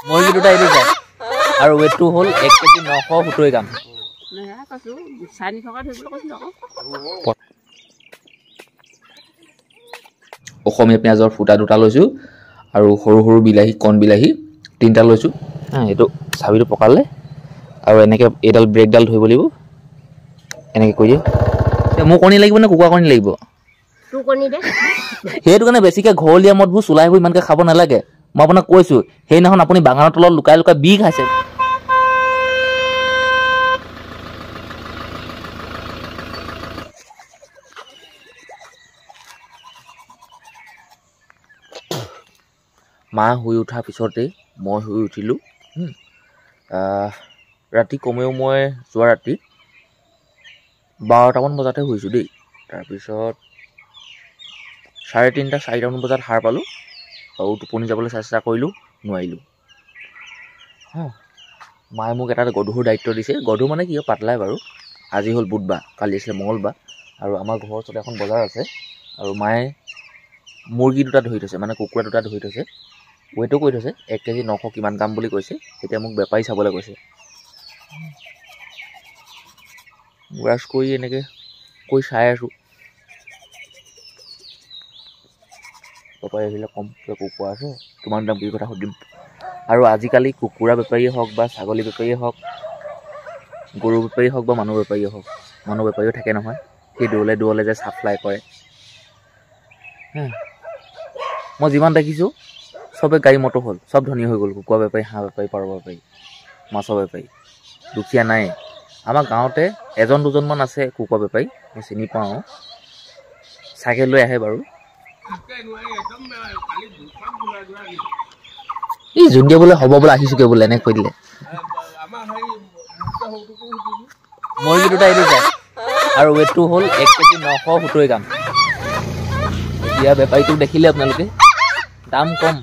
মুৰ্গী দুটা এৰি যায় আৰু ৱেটটো হ'ল 1 কেজি 970 গ্ৰাম। অসমীয়া পিঁয়াজৰ ফুটা দুটা লৈছোঁ আৰু সৰু সৰু বিলাহী কণ বিলাহী 3টা লৈছোঁ। এইটো চাবিটো পকালে আৰু এনেকৈ এইডাল ব্ৰেকডাল ধৰিব লাগিব, এনেকৈ কৰি দিওঁ। মোৰ কণী লাগিব নে কুকুৰা কণী লাগিব? সেইটো কাৰণে বেছিকৈ ঘৰলীয়া মদবোৰ চুলাইবোৰ ইমানকৈ খাব নালাগে। মই আপোনাক কৈছোঁ, সেইদিনাখন আপুনি বাগানৰ তলত লুকাই লুকাই বি খাইছে। মা শুই উঠাৰ পিছতেই মই শুই উঠিলোঁ। ৰাতি কমেও মই যোৱা ৰাতি 12টামান বজাতে শুইছোঁ দেই। তাৰপিছত 3:30 4টামান বজাত সাৰ পালোঁ আৰু টোপনি যাবলৈ চেষ্টা কৰিলোঁ, নোৱাৰিলোঁ। মায়ে মোক এটা গধুৰ দায়িত্ব দিছে। গধুৰ মানে কি হয়, পাতলাই বাৰু। আজি হ'ল বুধবাৰ, কালি আছিলে মঙলবাৰ আৰু আমাৰ ঘৰৰ ওচৰত এখন বজাৰ আছে আৰু মায়ে মুৰ্গী দুটা ধৰি থৈছে, মানে কুকুৰা দুটা ধৰি থৈছে। ৱেটো কৈ থৈছে 1 কেজি 900 কিমান গ্ৰাম বুলি কৈছে। এতিয়া মোক বেপাৰী চাবলৈ কৈছে। ব্ৰাছ কৰি এনেকৈ কৈ চাই আছোঁ। বেপাৰী আহিলে কম কুকুৰা আছে, কিমান দাম বুলি কথা সুধিম। আৰু আজিকালি কুকুৰা বেপাৰীয়ে হওক বা ছাগলী বেপাৰীয়ে হওক, গৰু বেপাৰীয়ে হওক বা মানুহ বেপাৰীয়ে হওক, মানুহ বেপাৰীও থাকে নহয়, সেই দূৰলৈ দূৰলৈ যে ছাপ্লাই কৰে। মই যিমান দেখিছোঁ চবে গাড়ী মটৰ হ'ল, চব ধনী হৈ গ'ল। কুকুৰা বেপাৰী, হাঁহ বেপাৰী, পাৰ বেপাৰী, মাছৰ বেপাৰী, দুখীয়া নাই। আমাৰ গাঁৱতে 1-2জনমান আছে কুকুৰা বেপাৰী, মই চিনি পাওঁ। চাইকেল লৈ আহে বাৰু। এই যোনকে বোলে হ'ব বোলে আহিছোঁগৈ বোলে, এনেকৈ কৈ দিলে। মুৰ্গী দুটা এৰি যায় আৰু ৱেটটো হ'ল 1 কেজি 970 গ্ৰাম। এতিয়া বেপাৰীটোক দেখিলে আপোনালোকে, দাম কম,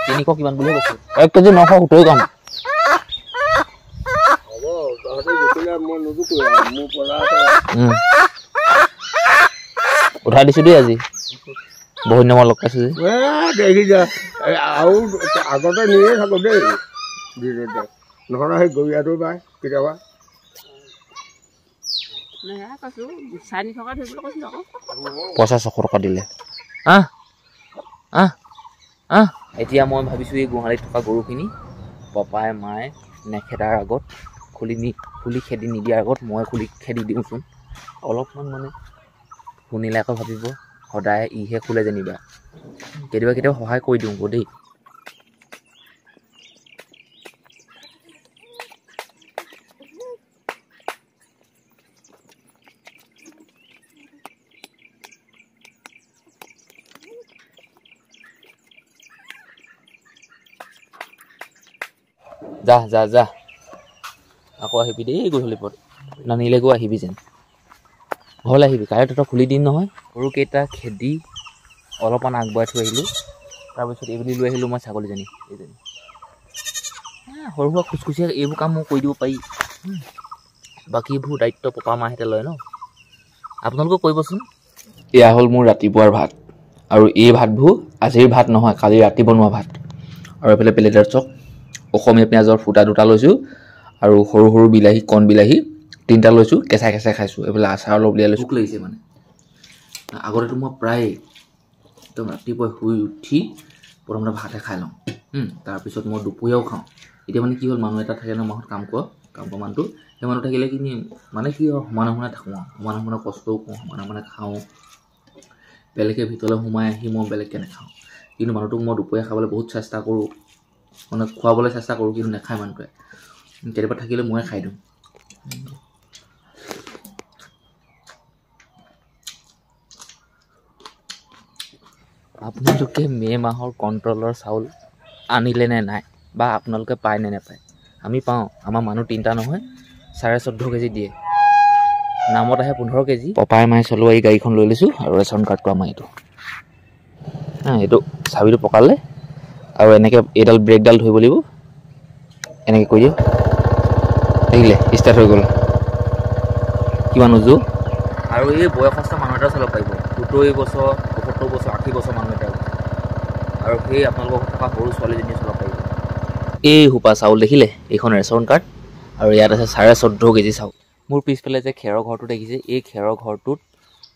300 কিমান বুলিহে কৈছোঁ। 1 কেজি 970 গ্ৰাম। উঠাই দিছোঁ দেই আজি, বহুত দিনৰ লগ পাইছোঁ যে। আৰু আগতে নিয়ে থাকো দেই, নহ'লে সেই গৰীয়াটো পায় কেতিয়াবা। 500 টকা দিলে। এতিয়া মই ভাবিছোঁ এই গোহালিত থকা গৰুখিনি পাপাই মায়ে নেখেদাৰ আগত, খুলি খেদি নিদিয়াৰ আগত মই খুলি খেদি দিওঁচোন। অলপমান মানে শুনিলে আকৌ ভাবিব সদায় ইহে খোলে যেনিবা। কেতিয়াবা সহায় কৰি দিওঁ দেই। যা আকৌ আহিবি দেই গধূলি পৰত, নানিলেগৈ আহিবি যেন। ঘৰলৈ আহিবি, কাইলৈ তহঁতক খুলি দিম নহয়। গৰুকেইটা খেদি অলপমান আগবঢ়াই থৈ আহিলোঁ। তাৰপিছত এইবুলি লৈ আহিলোঁ মই ছাগলীজনী, এইজনী সৰু সুৰা খুচখুচীয়া এইবোৰ কাম মই কৰি দিব পাৰি। বাকীবোৰ দায়িত্ব পাপা মাহঁতে লয় ন। আপোনালোকেও কৰিবচোন। এয়া হ'ল মোৰ ৰাতিপুৱাৰ ভাত, আৰু এই ভাতবোৰ আজিৰ ভাত নহয়, কালি ৰাতি বনোৱা ভাত। আৰু এইফালে প্লেটাৰ চক অসমীয়া পিঁয়াজৰ ফুটা দুটা লৈছোঁ আৰু সৰু সৰু বিলাহী কণ বিলাহী 3টা লৈছোঁ। কেঁচাই খাইছোঁ। এইফালে আচাৰ অলপ উলিয়াই লৈছোঁ। ভোক লাগিছে মানে। আগতেতো মই প্ৰায় একদম ৰাতিপুৱা শুই উঠি প্ৰথমতে ভাতহে খাই লওঁ, তাৰপিছত মই দুপৰীয়াও খাওঁ। এতিয়া মানে কি হ'ল, মানুহ এটা থাকে ন মাহত কাম কৰা মানুহটো, সেই মানুহ থাকিলে কি মানে কি হয়, সমানে থাকোঁ আৰু সমানে কষ্টও কৰোঁ, সমানে খাওঁ। বেলেগে ভিতৰলৈ সোমাই আহি মই বেলেগকৈ নাখাওঁ। কিন্তু মানুহটোক মই দুপৰীয়া খাবলৈ বহুত চেষ্টা কৰোঁ, মানে খুৱাবলৈ চেষ্টা কৰোঁ, কিন্তু নাখায় মানুহটোৱে। কেতিয়াবা থাকিলে ময়ে খাই দিওঁ। আপোনালোকে মে' মাহৰ কণ্ট্ৰলৰ চাউল আনিলে নে নাই, বা আপোনালোকে পায় নে নাপায়? আমি পাওঁ। আমাৰ মানুহ 3টা নহয়, 14.5 কেজি দিয়ে। নামত আহে 15 কেজি। পাপাই মায়ে চলোৱা এই গাড়ীখন লৈ লৈছোঁ আৰু ৰেচন কাৰ্ডটো আমাৰ এইটো। এইটো চাবিটো পকালে আৰু এনেকৈ এইডাল ব্ৰেকডাল ধৰিব লাগিব, এনেকৈ কৰি দিওঁ। দেখিলে ষ্টাৰ্ট হৈ গ'ল। কিমান উজু। আৰু এই বয়সস্থ মানুহ এটা চলাব পাৰিব, 70 বছৰ 75 বছৰ 80 বছৰ মানুহ এটা। আৰু সেই আপোনালোকৰ থকা সৰু ছোৱালীজনীয়ে চলাব পাৰিব। এই সোপা চাউল দেখিলে, এইখন ৰেচন কাৰ্ড, আৰু ইয়াত আছে 14.5 কেজি চাউল। মোৰ পিছফালে যে খেৰৰ ঘৰটো দেখিছে, এই খেৰৰ ঘৰটোত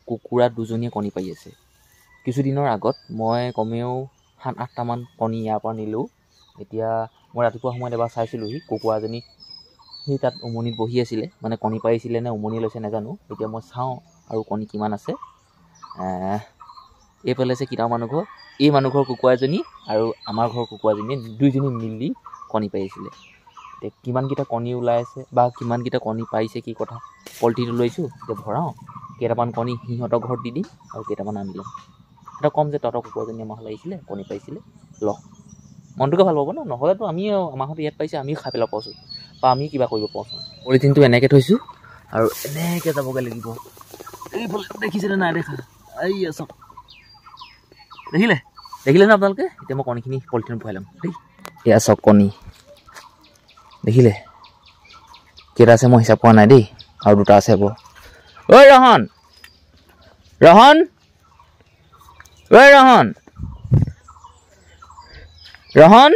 কুকুৰা 2জনীয়ে কণী পাৰি আছে। কিছুদিনৰ আগত মই কমেও 7-8টামান কণী ইয়াৰ পৰা নিলোঁ। এতিয়া মই ৰাতিপুৱা সময়ত এবাৰ চাইছিলোঁহি, কুকুৰাজনী সি তাত উমনিত বহি আছিলে, মানে কণী পাৰিছিলে নে উমনি লৈছে নাজানো। এতিয়া মই চাওঁ আৰু কণী কিমান আছে। এইফালে আছে কিটাও মানুহ ঘৰ, এই মানুহ ঘৰ কুকুৰা এজনী আৰু আমাৰ ঘৰৰ কুকুৰাজনীয়ে 2জনী মিলি কণী পাৰিছিলে। এতিয়া কিমানকেইটা কণী ওলাই আছে বা কিমানকেইটা কণী পাৰিছে কি কথা, পলিথিনটো লৈছোঁ, এতিয়া ভৰাওঁ, কেইটামান কণী সিহঁতৰ ঘৰত দি দিম আৰু কেইটামান আনি ল'ম। এটা কম যে তহঁতৰ কুকুৰাজনী আমাৰ ঘৰলৈ আহিছিলে, কণী পাৰিছিলে, ল, মনটোকে ভাল পাব ন। নহ'লেতো আমি আমাৰ ঘৰত ইয়াত পাইছে, আমি খাই পেলাব পাওঁচোন বা আমি কিবা কৰিব পাওঁচোন। পলিথিনটো এনেকৈ থৈছোঁ আৰু এনেকৈ যাবগৈ লাগিব। এইফালে দেখিছেনে নাই দেখা, এই চব দেখিলে ন আপোনালোকে। এতিয়া মই কণীখিনি পলিথিনত ভৰাই ল'ম দেই। এয়া চব কণী দেখিলে, কেইটা আছে মই হিচাপ কৰা নাই দেই, আৰু 2টা আছে হ'ব। ঐ ৰহন, ৰহন, ঐ ৰহন, ৰহন,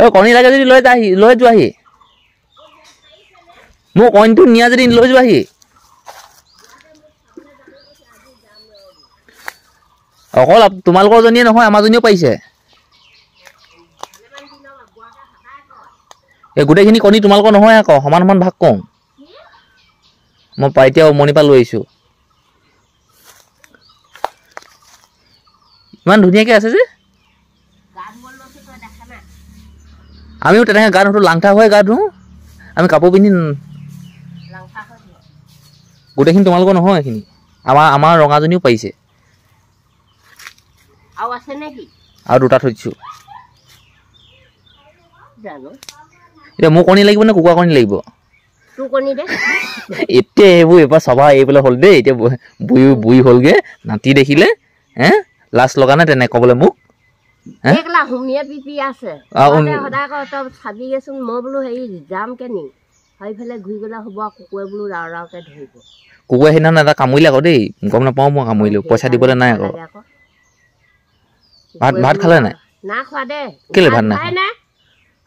ঐ কণী লাগে যদি লৈ যোৱাহি, মোৰ কণীটো নিয়া যদি লৈ যোৱাহি। অকল তোমালোকৰ জনীয়ে নহয়, আমাৰজনীও পাৰিছে। এই গোটেইখিনি কণী তোমালোকৰ নহয় আকৌ, সমান সমান ভাগ কওঁ। মই এতিয়া উমনিৰ পৰা লৈ আহিছোঁ। ইমান ধুনীয়াকৈ আছে যে, আমিও তেনেকৈ গা ধুওঁ, লাংঠা হৈ গা ধুওঁ। আমি কাপোৰ পিন্ধি, গোটেইখিনি তোমালোকৰ নহয়, এইখিনি আমাৰ ৰঙাজনীও পাৰিছে। আৰু 2টা থৈ দিছোঁ। এতিয়া মোৰ কণী লাগিব নে কুকুৰা কণী লাগিব? এতিয়া এইবোৰ এবাৰ চভা এইফালে হ'ল দেই। এতিয়া বুঢ়ী হ'লগৈ, নাতি দেখিলে লাজ লগা নাই তেনে ক'বলৈ মোক। কুকুৰে সেইদিনাখন এটা কামুৰিলে আকৌ দেই, গম নাপাওঁ মই কামুৰিলোঁ, পইচা দিবলৈ নাই আকৌ। ভাত খালে নাই? কেলে ভাত নাই?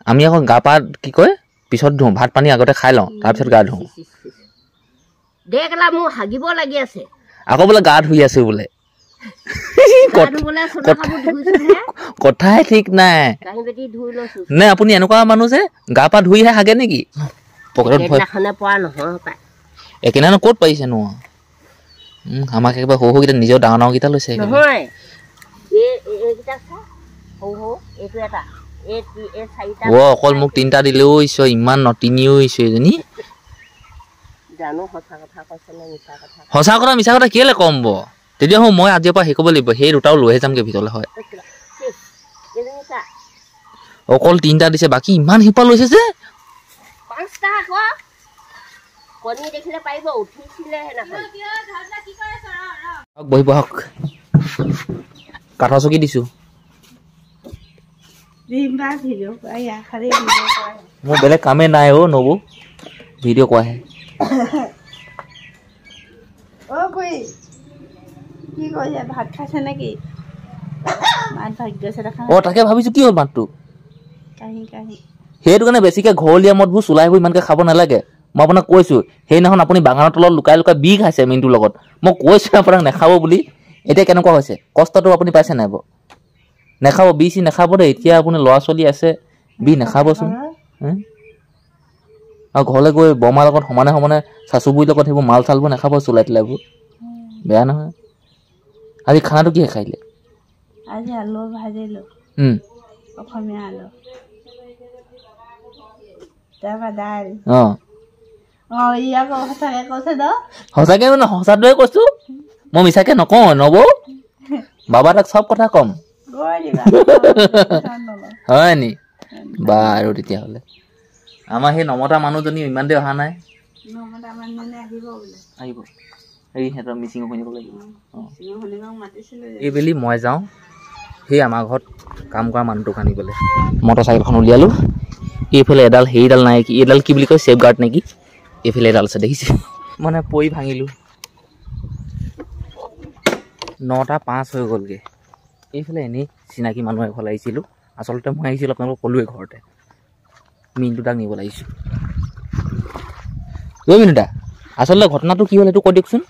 আমি আকৌ গা পা কি কয় পিছত ধুওঁ, ভাত পানী আগতে খাই লওঁ, তাৰপিছত গা ধুওঁ। আকৌ বোলে গা ধুই আছো বোলে, কথাই ঠিক নাই নে। আপুনি এনেকুৱা মানুহ যে গা পা ধুইহে হাগে নেকি? একেদিনাখন ক'ত পাৰিছেনো? আমাক একেবাৰে সৰুকেইটা নিজৰ ডাঙৰ ডাঙৰকেইটা লৈছে। অকল মোক 3টা দিলেও ঈশ্বৰ, ইমান নটিনিও ঈশ্বৰ এজনী। সঁচা কথা মিছা কথা কেলে কম ব? তেতিয়া মই আজিৰ পৰা শিকাব লাগিব, সেই 2টাও লৈহে যামগৈ ভিতৰলৈ। হয়, অকল 3টা দিছে, বাকী ইমান শিপা লৈছে যে। বহি বহক, কাঠৰ চকী দিছোঁ। মোৰ বেলেগ কামেই নাই অ' নবৌ, ভিডিঅ' কৰাহে। তাকে ভাবিছোঁ কি হ'ল মাতটো। সেইটো কাৰণে বেছিকৈ ঘৰলীয়া মদবোৰ চুলাইবোৰ ইমানকৈ খাব নালাগে। মই আপোনাক কৈছোঁ, সেইদিনাখন আপুনি বাগানৰ তলত লুকাই লুকাই বি খাইছে মিনটোৰ লগত। মই কৈছোঁ আপোনাক নাখাব বুলি, এতিয়া কেনেকুৱা হৈছে কষ্টটো আপুনি পাইছে নাই বাৰু? নাখাব, বি চি নাখাব দেই। এতিয়া আপুনি ল'ৰা ছোৱালী আছে, বি নাখাবচোন। আৰু ঘৰলৈ গৈ বৰমাৰ লগত সমানে সমানে চাচু বুঢ়ীৰ লগত সেইবোৰ মাল চালবোৰ নাখাব, চুলাই তোলাইবোৰ বেয়া নহয়। আজি খানাটো কিহে খাইলে? আলু ভাজিলোঁ, অসমীয়া আলু, তাৰপৰা দাইল। সঁচাকে মানে সঁচাটোৱে কৈছোঁ, মই মিছাকে নকওঁ নবৌ। বাবা তাক চব কথা কম, হয় নি? বাৰু তেতিয়াহ'লে আমাৰ সেই নমতা মানুহজনী ইমান দেৰি অহা নাই। আহিব, এই সিহঁতৰ মিচিঙৰ শুনিব লাগিব। এইবেলি মই যাওঁ সেই আমাৰ ঘৰত কাম কৰা মানুহটোক আনিবলৈ। মটৰ চাইকেলখন উলিয়ালোঁ। এইফালে এডাল সেইডাল নাই, কি এইডাল কি বুলি কয়, ছেফ গাৰ্ড নেকি? এইফালে এডাল আছে দেখিছে, মানে পৰি ভাঙিলোঁ। 9টা 5 হৈ গ'লগৈ। এইফালে এনেই চিনাকি মানুহ এঘৰলৈ আহিছিলোঁ আচলতে মই আহিছিলোঁ আপোনালোকক ক'লোৱে ঘৰতে মিনু দাক নিব লাগিছোঁ ঐ মিনু দা আচলতে ঘটনাটো কি হ'ল সেইটো কৈ দিয়কচোন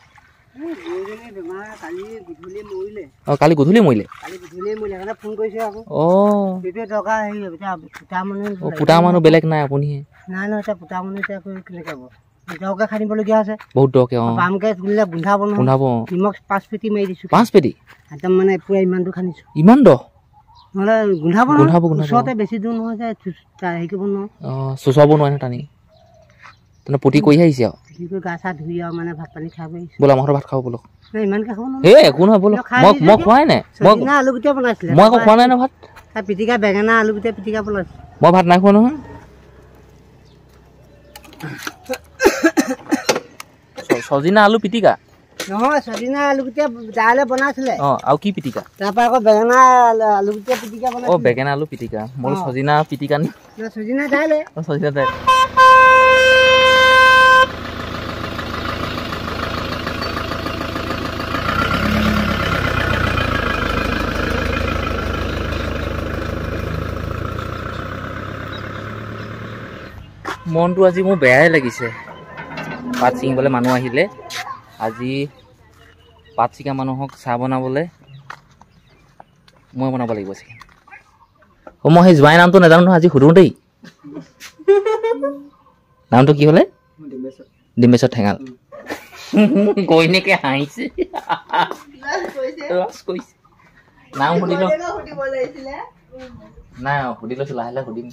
অঁ কালি গধূলি মৰিলে অঁ পুতা মানুহ বেলেগ নাই আপুনিহে বহুত দৰকে অঁ গোন্ধাব 5 পেটি মানে পুৰা ইমানটো খান্দিছো ইমান দ নহ'লে গোন্ধাব ওচৰতে বেছি দূৰ নহয় যে হেৰি কৰিব নোৱাৰো অঁ চুচৰাব নোৱাৰে নহয় টানি তেনে পুতি কৰি আহিছে আৰু গা চা ধুই আৰু মানে ভাত পানী খাব আহিছো ব'লা আমাৰ ঘৰত ভাত খাব ব'লক ইমানকে খাব হে একো নহয় ব'লক মই খোৱাই নাই আলু গুটিয়া বনাইছিলে মই আকৌ খোৱা নাই নহয় ভাত পিটিকা বেঙেনা আলু গুটিয়া পিটিকা বনাইছে মই ভাত নাই খোৱা নহয় সজিনা আলু পিটিকা নহয় সজিনা আলু গুটিয়া দাইলে বনাইছিলে অঁ আৰু কি পিটিকা তাৰপৰা আকৌ বেঙেনা আলু গুটিয়া পিটিকা বনাইছিলে অঁ বেঙেনা আলু পিটিকা মোৰ সজিনা পিটিকা নি সজিনা দাইলে অঁ সজিনা দাইল মনটো আজি মোৰ বেয়াই লাগিছে পাত ছিঙিবলৈ মানুহ আহিলে আজি পাত ছিঙা মানুহক চাহ বনাবলৈ মই বনাব লাগিব চাগে অঁ মই সেই জোৱাই নামটো নাজানো নহয় আজি সুধোঁ দেই নামটো কি হ'লে ডিম্বেশ্বৰ ঠেঙাল গৈনেকে হাঁহিছে নাম সুধিলোঁ নাই সুধি লৈছোঁ লাহে লাহে সুধিম